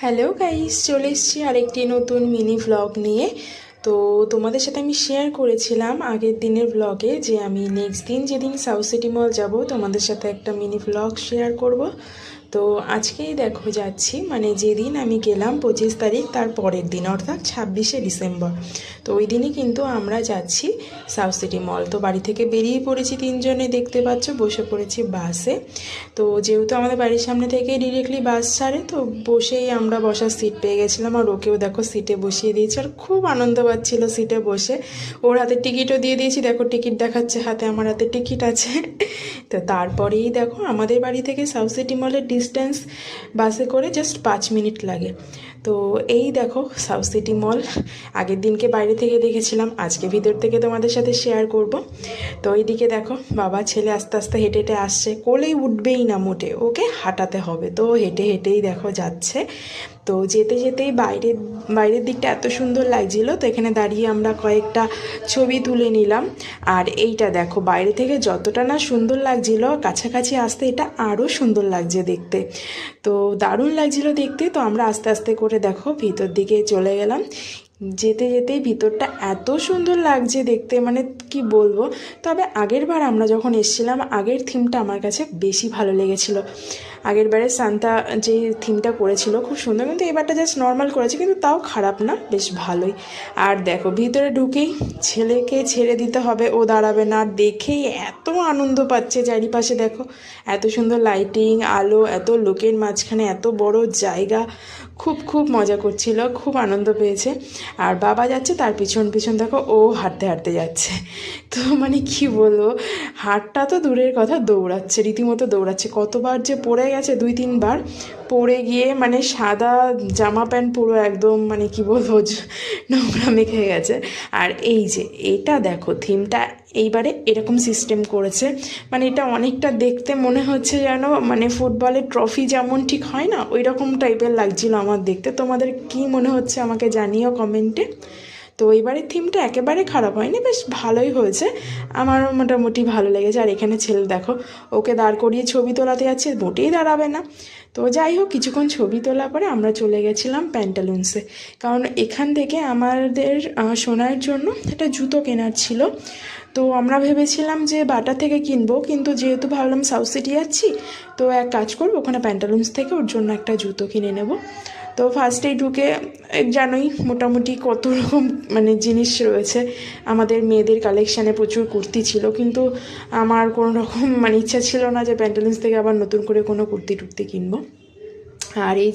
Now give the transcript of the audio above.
Hello guys, চলে এসেছি আরেকটি নতুন মিনি ভ্লগ নিয়ে। তো তোমাদের সাথে আমি শেয়ার করেছিলাম আগের দিনের ভ্লগে যে আমি নেক্সট দিন যেদিন সাউথ সিটি মল যাব তোমাদের সাথে একটা মিনি ভ্লগ শেয়ার করব। তো আজকেই দেখো যাচ্ছি, মানে যেদিন আমি গেলাম 25 তারিখ তার পরের দিন অর্থাৎ 26শে ডিসেম্বর। তো ওই দিনই কিন্তু আমরা যাচ্ছি সাউথ সিটি মল। তো বাড়ি থেকে বেরিয়ে পড়েছি তিনজনে, দেখতে পাচ্ছ বসে পড়েছি বাসে। তো যেহেতু আমাদের বাড়ির সামনে থেকে ডিরেক্টলি বাস ছাড়ে, তো বসেই আমরা বসার সিট পেয়ে গেছিলাম। আর ওকেও দেখো সিটে বসিয়ে দিয়েছি, আর খুব আনন্দ পাচ্ছিল সিটে বসে। ওর হাতে টিকিটও দিয়ে দিয়েছি, দেখো টিকিট দেখাচ্ছে হাতে, আমার হাতে টিকিট আছে। তো তারপরেই দেখো আমাদের বাড়ি থেকে সাউথ সিটি মলের ডিস্টেন্স বাসে করে জাস্ট 5 মিনিট লাগে। তো এই দেখো সাউথ সিটি মল, আগের দিনকে বাইরে থেকে দেখেছিলাম, আজকে ভিতর থেকে তোমাদের সাথে শেয়ার করব। তো এইদিকে দেখো বাবা ছেলে আস্তে আস্তে হেঁটে হেঁটে আসছে, কোলেই উঠবেই না মোটে, ওকে হাঁটাতে হবে। তো হেঁটে হেঁটেই দেখো যাচ্ছে। তো যেতে যেতেই বাইরের দিকটা এত সুন্দর লাগছিল, তো এখানে দাঁড়িয়ে আমরা কয়েকটা ছবি তুলে নিলাম। আর এইটা দেখো বাইরে থেকে যতটা না সুন্দর লাগছিল, কাছাকাছি আসতে এটা আরও সুন্দর লাগছে দেখতে। তো দারুণ লাগছিল দেখতে। তো আমরা আস্তে আস্তে করে দেখো ভিতর দিকে চলে গেলাম। যেতে যেতেই ভিতরটা এত সুন্দর লাগছে দেখতে, মানে কি বলবো। তবে আগের বার আমরা যখন এসেছিলাম, আগের থিমটা আমার কাছে বেশি ভালো লেগেছিল। আগের বারে সান্তা যে থিমটা করেছিল খুব সুন্দর, কিন্তু এবারটা জাস্ট নর্মাল করেছে, কিন্তু তাও খারাপ না, বেশ ভালোই। আর দেখো ভিতরে ঢুকেই ছেলেকে ছেড়ে দিতে হবে, ও দাঁড়াবে না। দেখেই এত আনন্দ পাচ্ছে, চারিপাশে দেখো এত সুন্দর লাইটিং, আলো, এত লোকের মাঝখানে এত বড় জায়গা, খুব খুব মজা করছিল, খুব আনন্দ পেয়েছে। আর বাবা যাচ্ছে তার পিছন পিছন, দেখো ও হাঁটতে হাঁটতে যাচ্ছে। তো মানে কি বলবো, হাঁটটা তো দূরের কথা, দৌড়াচ্ছে, রীতিমতো দৌড়াচ্ছে। কতবার যে পড়ে গেছে, 2-3 বার পড়ে গিয়ে মানে সাদা জামা প্যান্ট পুরো একদম মানে কি বলবো নোংরা মেখে গেছে। আর এই যে এটা দেখো থিমটা এইবারে এরকম সিস্টেম করেছে, মানে এটা অনেকটা দেখতে মনে হচ্ছে যেন মানে ফুটবলের ট্রফি যেমন ঠিক হয় না, ওই রকম টাইপের লাগছিল আমার দেখতে। তোমাদের কি মনে হচ্ছে আমাকে জানিও কমেন্টে। তো এইবারের থিমটা একেবারে খারাপ হয়নি, বেশ ভালোই হয়েছে, আমারও মোটামুটি ভালো লেগেছে। আর এখানে ছেলে দেখো ওকে দাঁড় করিয়ে ছবি তোলাতে যাচ্ছে, মোটেই দাঁড়াবে না। তো যাই হোক, কিছুক্ষণ ছবি তোলার পরে আমরা চলে গেছিলাম প্যান্টালুন্সে, কারণ এখান থেকে আমাদের সোনার জন্য একটা জুতো কেনার ছিল। তো আমরা ভেবেছিলাম যে বাটা থেকে কিনবো, কিন্তু যেহেতু ভাবলাম সাউথ সিটি যাচ্ছি, তো এক কাজ করবো ওখানে প্যান্টালুন্স থেকে ওর জন্য একটা জুতো কিনে নেব। তো ফার্স্টেই ঢুকে জানোই মোটামুটি কত রকম মানে জিনিস রয়েছে। আমাদের মেয়েদের কালেকশানে প্রচুর কুর্তি ছিল, কিন্তু আমার কোনো রকম মানে ইচ্ছা ছিল না যে প্যান্টালুন্স থেকে আবার নতুন করে কোনো কুর্তি টুর্তি কিনবো। আর এই